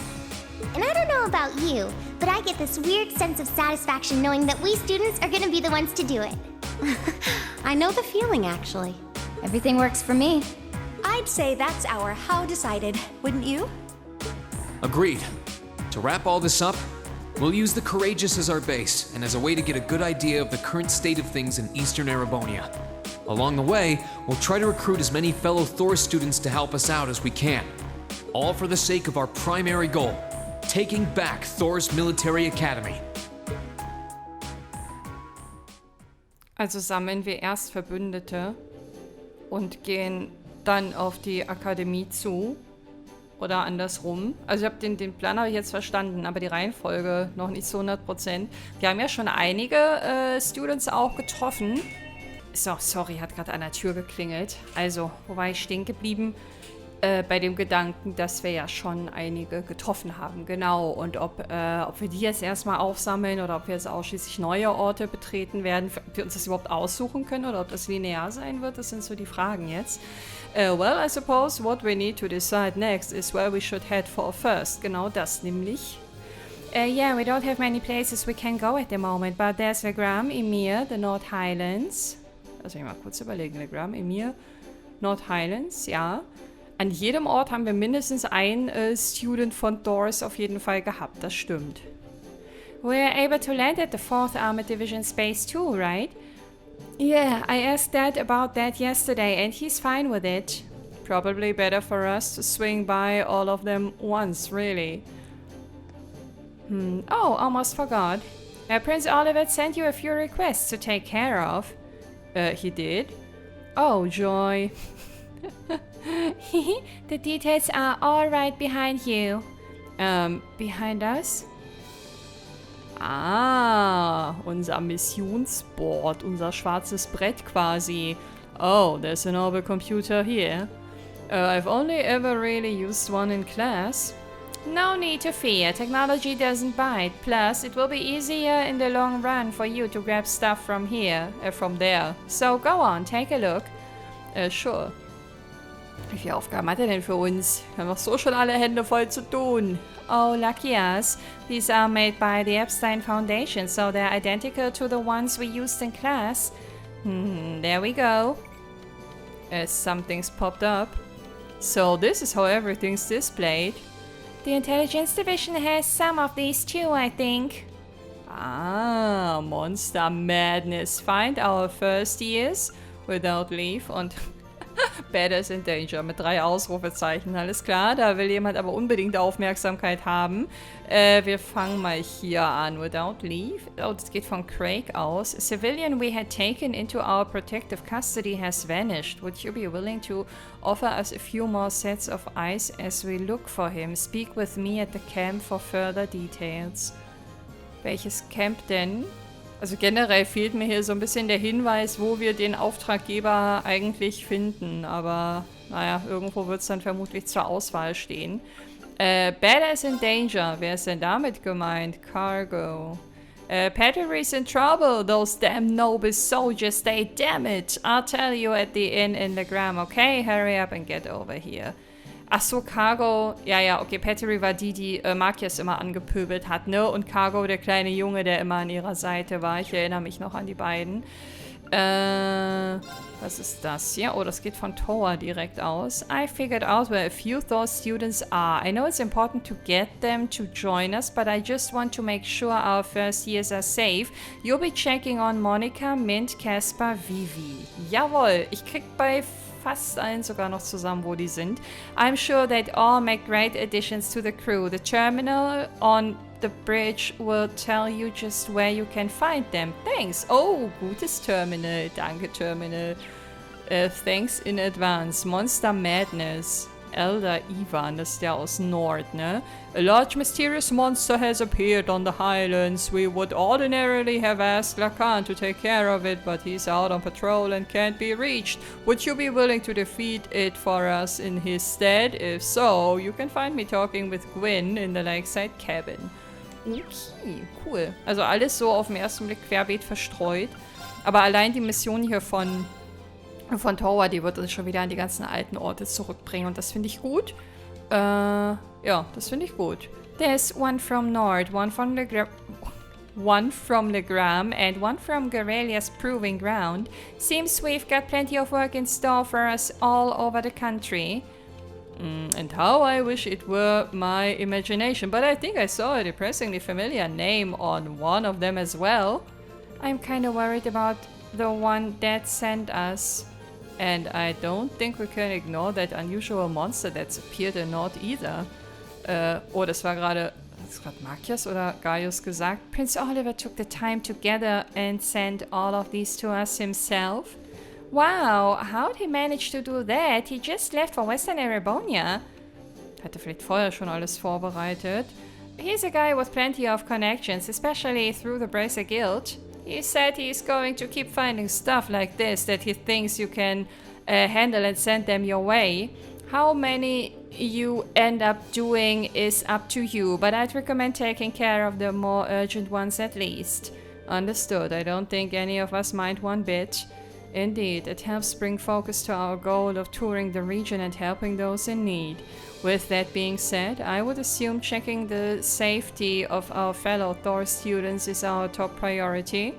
And I don't know about you, but I get this weird sense of satisfaction knowing that we students are gonna be the ones to do it. I know the feeling, actually. Everything works for me. I'd say that's our how decided, wouldn't you? Agreed. To wrap all this up, We'll use the Courageous as our base, and as a way to get a good idea of the current state of things in Eastern Erebonia. Along the way, we'll try to recruit as many fellow Thor students to help us out as we can. All for the sake of our primary goal, taking back Thor's military academy. Also sammeln wir erst Verbündete und gehen dann auf die Akademie zu. Oder andersrum. Also ich habe den Plan habe ich jetzt verstanden, aber die Reihenfolge noch nicht zu 100%. Wir haben ja schon einige Students auch getroffen. So, sorry, hat gerade an der Tür geklingelt. Also, wo war ich stehen geblieben? Bei dem Gedanken, dass wir ja schon einige getroffen haben. Genau. Und ob wir die jetzt erstmal aufsammeln oder ob wir jetzt ausschließlich neue Orte betreten werden, ob wir uns das überhaupt aussuchen können oder ob das linear sein wird, das sind so die Fragen jetzt. Well, I suppose what we need to decide next is where we should head for first. Genau das nämlich. Yeah, we don't have many places we can go at the moment, but there's Legram, Emir, the North Highlands. Also ich mal kurz überlegen. Legram, Emir, North Highlands, ja. An jedem Ort haben wir mindestens einen Student von Thor's auf jeden Fall gehabt, das stimmt. We're able to land at the 4th Armored Division's base too, right? Yeah, I asked Dad about that yesterday and he's fine with it. Probably better for us to swing by all of them once, really. Oh, almost forgot. Prince Oliver sent you a few requests to take care of. He did? Oh, joy. The details are all right behind you. Behind us? Ah, unser Missionsboard, unser schwarzes Brett quasi. Oh, there's an orbital computer here. I've only ever really used one in class. No need to fear, technology doesn't bite. Plus, it will be easier in the long run for you to grab stuff from there. So go on, take a look. Sure. Wie viele Aufgaben hat er denn für uns? Wir haben doch so schon alle Hände voll zu tun. Oh, lucky us. These are made by the Epstein Foundation, so they're identical to the ones we used in class. There we go. Something's popped up. So this is how everything's displayed. The Intelligence Division has some of these too, I think. Ah, Monster Madness. Find our first years without leave und Badass in Danger mit 3 Ausrufezeichen. Alles klar, da will jemand aber unbedingt Aufmerksamkeit haben. Wir fangen mal hier an. Without leave. Oh, das geht von Craig aus. A civilian we had taken into our protective custody has vanished. Would you be willing to offer us a few more sets of eyes as we look for him? Speak with me at the camp for further details. Welches Camp denn? Also generell fehlt mir hier so ein bisschen der Hinweis, wo wir den Auftraggeber eigentlich finden. Aber naja, irgendwo wird es dann vermutlich zur Auswahl stehen. Badass in Danger. Wer ist denn damit gemeint? Cargo. Patrick's in trouble. Those damn noble soldiers, they damn it. I'll tell you at the inn in Legram, okay? Hurry up and get over here. Ach so, Cargo. Ja, okay, Pattery war die Markias immer angepöbelt hat, ne? Und Cargo, der kleine Junge, der immer an ihrer Seite war. Ich erinnere mich noch an die beiden. Was ist das hier? Oh, das geht von Toa direkt aus. I figured out where a few Thor students are. I know it's important to get them to join us, but I just want to make sure our first years are safe. You'll be checking on Monica, Mint, Casper, Vivi. Jawohl, ich krieg bei fast allen sogar noch zusammen, wo die sind. I'm sure they'd all make great additions to the crew. The terminal on the bridge will tell you just where you can find them. Thanks. Oh, gutes Terminal. Danke, Terminal. Thanks in advance. Monster Madness. Elder Ivan, das ist der aus Nord, ne? A large mysterious monster has appeared on the highlands. We would ordinarily have asked Lacan to take care of it, but he's out on patrol and can't be reached. Would you be willing to defeat it for us in his stead? If so, you can find me talking with Gwyn in the lakeside cabin. Okay, cool. Also alles so auf den ersten Blick querbeet verstreut. Aber allein die Mission hier von Tower, die wird uns schon wieder an die ganzen alten Orte zurückbringen. Und das finde ich gut. Ja, das finde ich gut. There's one from Nord, one from Legram, and one from Garelia's Proving Ground. Seems we've got plenty of work in store for us all over the country. And how I wish it were my imagination, but I think I saw a depressingly familiar name on one of them as well. I'm kinda worried about the one Dad sent us. And I don't think we can ignore that unusual monster that's appeared in Nord either. Oh, das war gerade... Hat es gerade Markias oder Gaius gesagt? Prince Oliver took the time together and sent all of these to us himself. Wow, how'd he manage to do that? He just left for Western Erebonia. Hatte vielleicht vorher schon alles vorbereitet. He's a guy with plenty of connections, especially through the Bracer Guild. He said he's going to keep finding stuff like this that he thinks you can handle and send them your way. How many you end up doing is up to you, but I'd recommend taking care of the more urgent ones at least. Understood. I don't think any of us mind one bit. Indeed, it helps bring focus to our goal of touring the region and helping those in need. With that being said, I would assume checking the safety of our fellow Thor students is our top priority.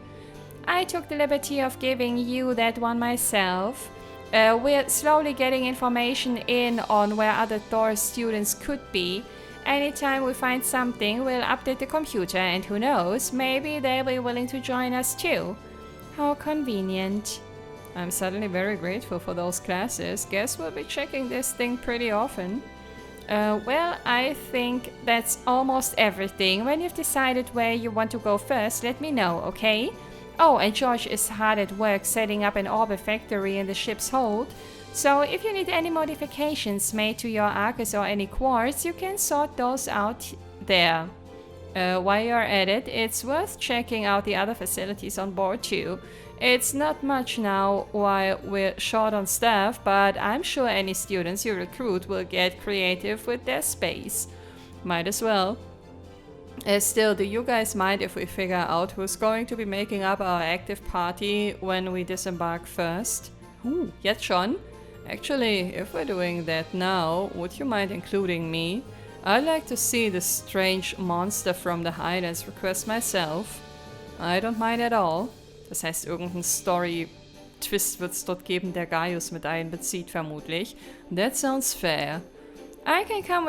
I took the liberty of giving you that one myself. We're slowly getting information in on where other Thor students could be. Anytime we find something, we'll update the computer, and who knows, maybe they'll be willing to join us too. How convenient. I'm suddenly very grateful for those classes. Guess we'll be checking this thing pretty often. Well, I think that's almost everything. When you've decided where you want to go first, let me know, okay? Oh, and George is hard at work setting up an orbit factory in the ship's hold. So if you need any modifications made to your Arcus or any quartz, you can sort those out there. While you're at it, it's worth checking out the other facilities on board too. It's not much now while we're short on staff, but I'm sure any students you recruit will get creative with their space. Might as well. Still, do you guys mind if we figure out who's going to be making up our active party when we disembark first? Jetzt schon? Actually, if we're doing that now, would you mind including me? I'd like to see the strange monster from the Highlands request myself. I don't mind at all. Das heißt, irgendein Story-Twist wird es dort geben, der Gaius mit einbezieht, vermutlich. That sounds fair. I can come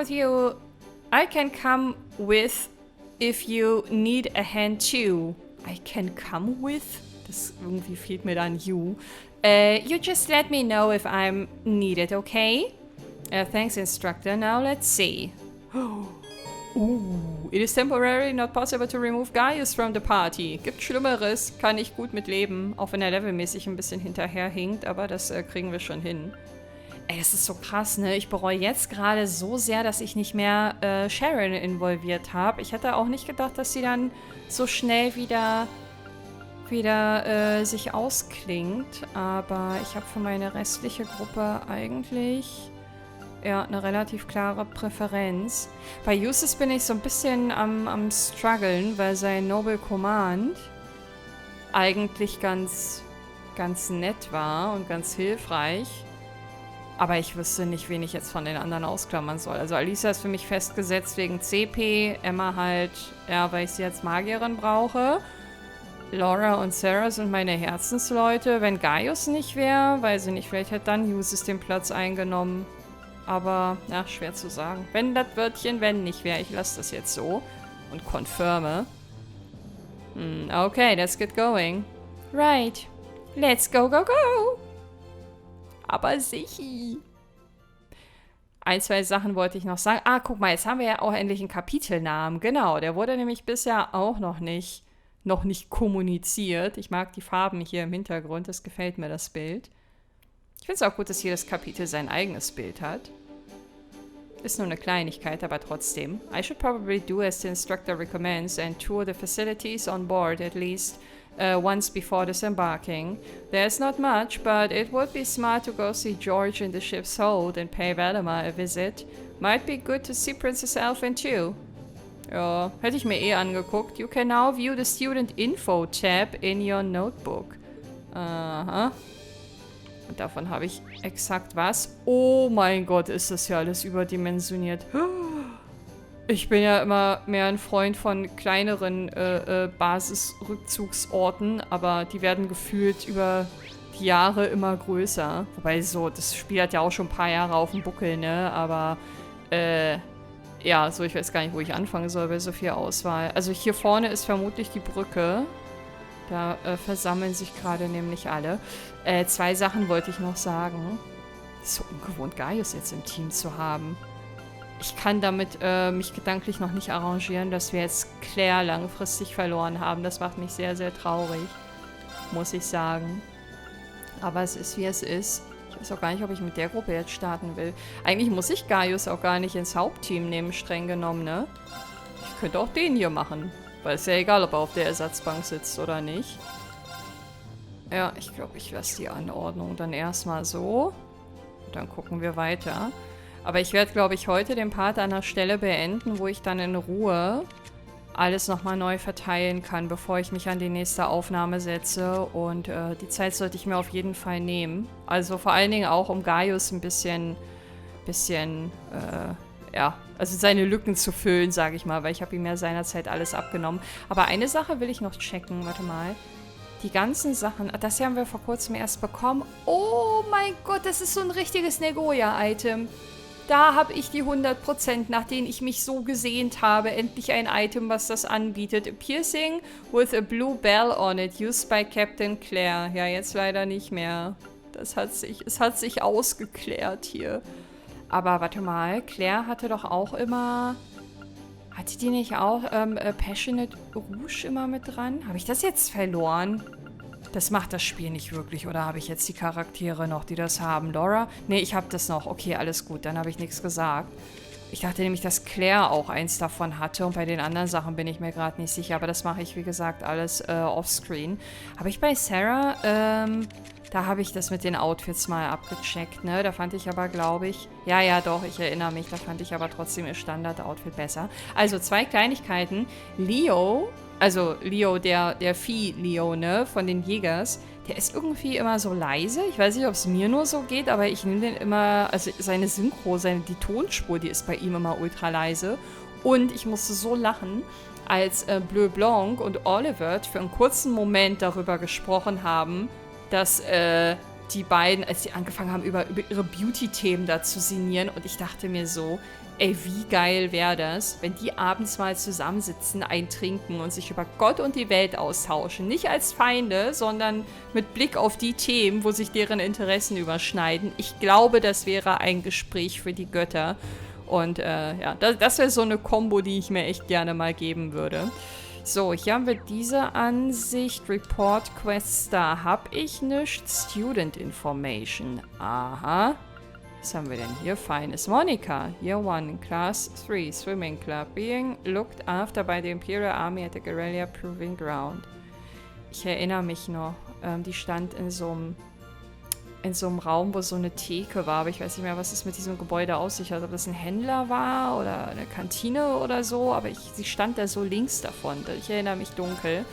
with if you need a hand too. I can come with? Das irgendwie fehlt mir dann you. You just let me know if I'm needed, okay? Thanks, instructor. Now let's see. It is temporarily not possible to remove Gaius from the party. Gibt Schlimmeres, kann ich gut mit leben, auch wenn er levelmäßig ein bisschen hinterherhinkt, aber das kriegen wir schon hin. Ey, das ist so krass, ne? Ich bereue jetzt gerade so sehr, dass ich nicht mehr Sharon involviert habe. Ich hätte auch nicht gedacht, dass sie dann so schnell wieder sich ausklingt, aber ich habe für meine restliche Gruppe eigentlich ja eine relativ klare Präferenz. Bei Eustace bin ich so ein bisschen am struggeln, weil sein Noble Command eigentlich ganz nett war und ganz hilfreich. Aber ich wüsste nicht, wen ich jetzt von den anderen ausklammern soll. Also Alisa ist für mich festgesetzt wegen CP, Emma halt, ja, weil ich sie als Magierin brauche. Laura und Sarah sind meine Herzensleute. Wenn Gaius nicht wäre, weiß ich nicht, vielleicht hätte dann Eustace den Platz eingenommen. Aber, ja, schwer zu sagen. Wenn das Wörtchen wenn nicht wäre, ich lasse das jetzt so und confirme. Okay, let's get going. Right. Let's go, go, go. Aber sicher. Ein, zwei Sachen wollte ich noch sagen. Ah, guck mal, jetzt haben wir ja auch endlich einen Kapitelnamen. Genau, der wurde nämlich bisher auch noch nicht kommuniziert. Ich mag die Farben hier im Hintergrund, das gefällt mir, das Bild. Ich finde es auch gut, dass jedes Kapitel sein eigenes Bild hat. Ist nur eine Kleinigkeit, aber trotzdem. I should probably do as the instructor recommends and tour the facilities on board at least once before disembarking. There's not much, but it would be smart to go see George in the ship's hold and pay Valdemar a visit. Might be good to see Princess Elfin too. Ja, hätte ich mir angeguckt. You can now view the Student Info tab in your notebook. Aha. Und davon habe ich exakt was. Oh mein Gott, ist das ja alles überdimensioniert. Ich bin ja immer mehr ein Freund von kleineren Basisrückzugsorten, aber die werden gefühlt die Jahre immer größer. Wobei so, das Spiel hat ja auch schon ein paar Jahre auf dem Buckel, ne? Aber, ja, so, ich weiß gar nicht, wo ich anfangen soll bei so viel Auswahl. Also hier vorne ist vermutlich die Brücke. Da versammeln sich gerade nämlich alle. 2 Sachen wollte ich noch sagen. Es ist so ungewohnt, Gaius jetzt im Team zu haben. Ich kann damit mich gedanklich noch nicht arrangieren, dass wir jetzt Claire langfristig verloren haben. Das macht mich sehr, sehr traurig, muss ich sagen. Aber es ist, wie es ist. Ich weiß auch gar nicht, ob ich mit der Gruppe jetzt starten will. Eigentlich muss ich Gaius auch gar nicht ins Hauptteam nehmen, streng genommen, ne? Ich könnte auch den hier machen. Weil es ja egal, ob er auf der Ersatzbank sitzt oder nicht. Ja, ich glaube, ich lasse die Anordnung dann erstmal so. Dann gucken wir weiter. Aber ich werde, glaube ich, heute den Part an der Stelle beenden, wo ich dann in Ruhe alles nochmal neu verteilen kann, bevor ich mich an die nächste Aufnahme setze. Und die Zeit sollte ich mir auf jeden Fall nehmen. Also vor allen Dingen auch, um Gaius ein bisschen, ja, also seine Lücken zu füllen, sage ich mal, weil ich habe ihm ja seinerzeit alles abgenommen. Aber eine Sache will ich noch checken, warte mal. Die ganzen Sachen, das hier haben wir vor kurzem erst bekommen. Oh mein Gott, das ist so ein richtiges Negoya-Item. Da habe ich die 100%, nach denen ich mich so gesehnt habe. Endlich ein Item, was das anbietet. A piercing with a blue bell on it, used by Captain Claire. Ja, jetzt leider nicht mehr. Es hat sich ausgeklärt hier. Aber warte mal, Claire hatte doch auch immer... Hatte die nicht auch Passionate Rouge immer mit dran? Habe ich das jetzt verloren? Das macht das Spiel nicht wirklich. Oder habe ich jetzt die Charaktere noch, die das haben? Laura? Nee, ich habe das noch. Okay, alles gut. Dann habe ich nichts gesagt. Ich dachte nämlich, dass Claire auch eins davon hatte. Und bei den anderen Sachen bin ich mir gerade nicht sicher. Aber das mache ich, wie gesagt, alles offscreen. Habe ich bei Sarah... Da habe ich das mit den Outfits mal abgecheckt, ne? Da fand ich aber, glaube ich... Ja, doch, ich erinnere mich. Da fand ich aber trotzdem ihr Standard-Outfit besser. Also 2 Kleinigkeiten. Leo, also Leo, der Vieh-Leo, ne? Von den Jägers, der ist irgendwie immer so leise. Ich weiß nicht, ob es mir nur so geht, aber ich nehme den immer... Also seine Synchro, die Tonspur, die ist bei ihm immer ultra leise. Und ich musste so lachen, als Bleu Blanc und Oliver für einen kurzen Moment darüber gesprochen haben, dass die beiden, als sie angefangen haben, über ihre Beauty-Themen da zu sinnieren. Und ich dachte mir so, ey, wie geil wäre das, wenn die abends mal zusammensitzen, eintrinken und sich über Gott und die Welt austauschen. Nicht als Feinde, sondern mit Blick auf die Themen, wo sich deren Interessen überschneiden. Ich glaube, das wäre ein Gespräch für die Götter. Und ja, das wäre so eine Kombo, die ich mir echt gerne mal geben würde. So, hier haben wir diese Ansicht. Report Quests, da habe ich nichts. Student Information. Aha. Was haben wir denn hier? Feines Monica. Year 1, Class 3, Swimming Club. Being looked after by the Imperial Army at the Guerrilla Proving Ground. Ich erinnere mich noch. Die stand in so einem Raum, wo so eine Theke war. Aber ich weiß nicht mehr, was es mit diesem Gebäude auf sich hat. Ob das ein Händler war oder eine Kantine oder so. Aber sie stand da so links davon. Ich erinnere mich dunkel.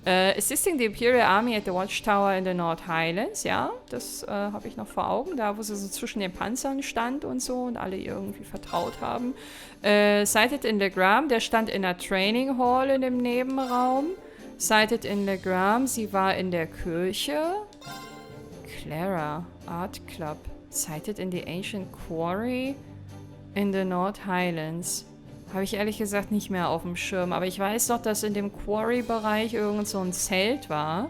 Assisting the Imperial Army at the Watchtower in the North Highlands. Ja, das habe ich noch vor Augen. Da, wo sie so zwischen den Panzern stand und so. Und alle irgendwie vertraut haben. Sighted in Legram. Der stand in der Training Hall in dem Nebenraum. Sighted in Legram. Sie war in der Kirche. Clara, Art Club. Sighted in the Ancient Quarry in the North Highlands. Habe ich ehrlich gesagt nicht mehr auf dem Schirm. Aber ich weiß doch, dass in dem Quarry-Bereich irgend so ein Zelt war.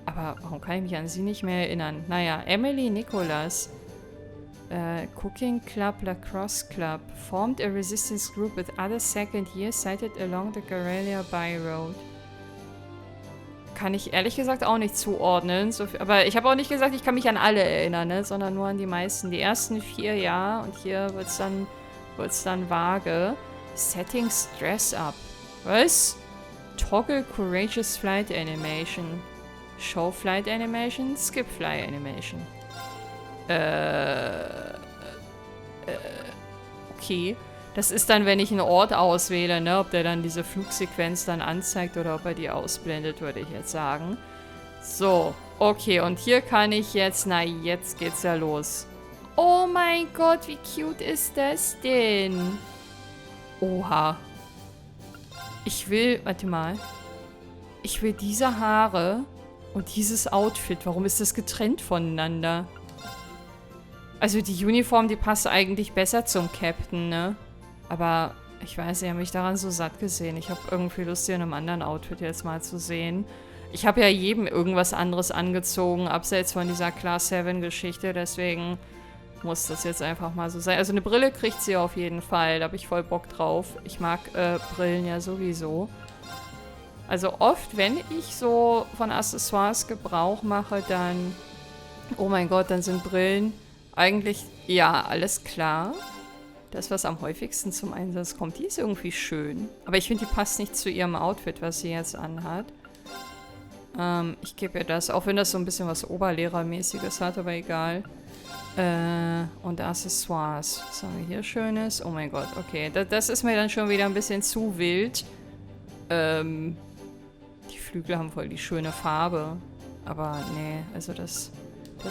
Aber warum kann ich mich an sie nicht mehr erinnern? Naja, Emily Nicholas. Cooking Club, Lacrosse Club. Formed a resistance group with other second years sighted along the Guerrilla By Road. Kann ich ehrlich gesagt auch nicht zuordnen. Aber ich habe auch nicht gesagt, ich kann mich an alle erinnern, ne? Sondern nur an die meisten. Die ersten 4, ja. Und hier wird's dann vage. Settings Dress Up. Was? Toggle Courageous Flight Animation. Show Flight Animation. Skip Fly Animation. Okay. Das ist dann, wenn ich einen Ort auswähle, ne? Ob der dann diese Flugsequenz dann anzeigt oder ob er die ausblendet, würde ich jetzt sagen. So, okay. Und hier kann ich jetzt... Na, jetzt geht's ja los. Oh mein Gott, wie cute ist das denn? Oha. Ich will... Warte mal. Ich will diese Haare Und dieses Outfit, warum ist das getrennt voneinander? Also die Uniform, die passt eigentlich besser zum Captain, ne? Aber ich weiß, ich habe mich daran so satt gesehen. Ich habe irgendwie Lust, hier in einem anderen Outfit jetzt mal zu sehen. Ich habe ja jedem irgendwas anderes angezogen, abseits von dieser Class 7 Geschichte, deswegen muss das jetzt einfach mal so sein. Also eine Brille kriegt sie auf jeden Fall, da habe ich voll Bock drauf. Ich mag Brillen ja sowieso. Also oft, wenn ich so von Accessoires Gebrauch mache, dann... Oh mein Gott, dann sind Brillen eigentlich... Ja, alles klar. Das, was am häufigsten zum Einsatz kommt, die ist irgendwie schön. Aber ich finde, die passt nicht zu ihrem Outfit, was sie jetzt anhat. Ich gebe ihr das, auch wenn das so ein bisschen was Oberlehrermäßiges hat, aber egal. Und Accessoires. Was haben wir hier Schönes? Oh mein Gott, okay. Das ist mir dann schon wieder ein bisschen zu wild. Die Flügel haben voll die schöne Farbe. Aber nee, also das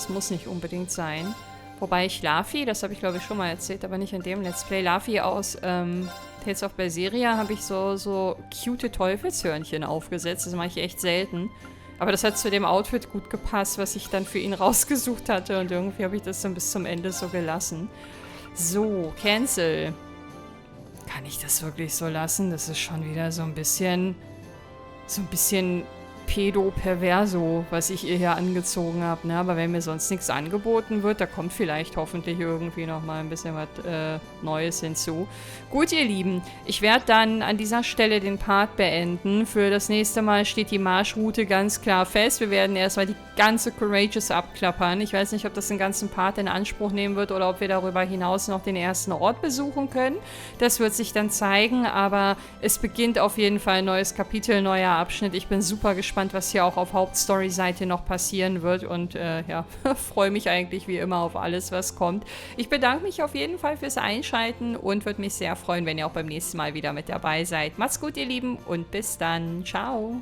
muss nicht unbedingt sein. Wobei ich Laffy, das habe ich glaube ich schon mal erzählt, aber nicht in dem Let's Play. Laffy aus Tales of Berseria habe ich so cute Teufelshörnchen aufgesetzt. Das mache ich echt selten. Aber das hat zu dem Outfit gut gepasst, was ich dann für ihn rausgesucht hatte. Und irgendwie habe ich das dann bis zum Ende so gelassen. So, Cancel. Kann ich das wirklich so lassen? Das ist schon wieder so ein bisschen Pedo-Perverso, was ich ihr hier angezogen habe, ne? Aber wenn mir sonst nichts angeboten wird, da kommt vielleicht hoffentlich irgendwie nochmal ein bisschen was Neues hinzu. Gut, ihr Lieben, ich werde dann an dieser Stelle den Part beenden. Für das nächste Mal steht die Marschroute ganz klar fest. Wir werden erstmal die ganze Courageous abklappern. Ich weiß nicht, ob das den ganzen Part in Anspruch nehmen wird oder ob wir darüber hinaus noch den ersten Ort besuchen können. Das wird sich dann zeigen, aber es beginnt auf jeden Fall ein neues Kapitel, neuer Abschnitt. Ich bin super gespannt, was hier auch auf Hauptstory-Seite noch passieren wird und ja, freue mich eigentlich wie immer auf alles, was kommt. Ich bedanke mich auf jeden Fall fürs Einschalten und würde mich sehr freuen, wenn ihr auch beim nächsten Mal wieder mit dabei seid. Macht's gut, ihr Lieben, und bis dann. Ciao.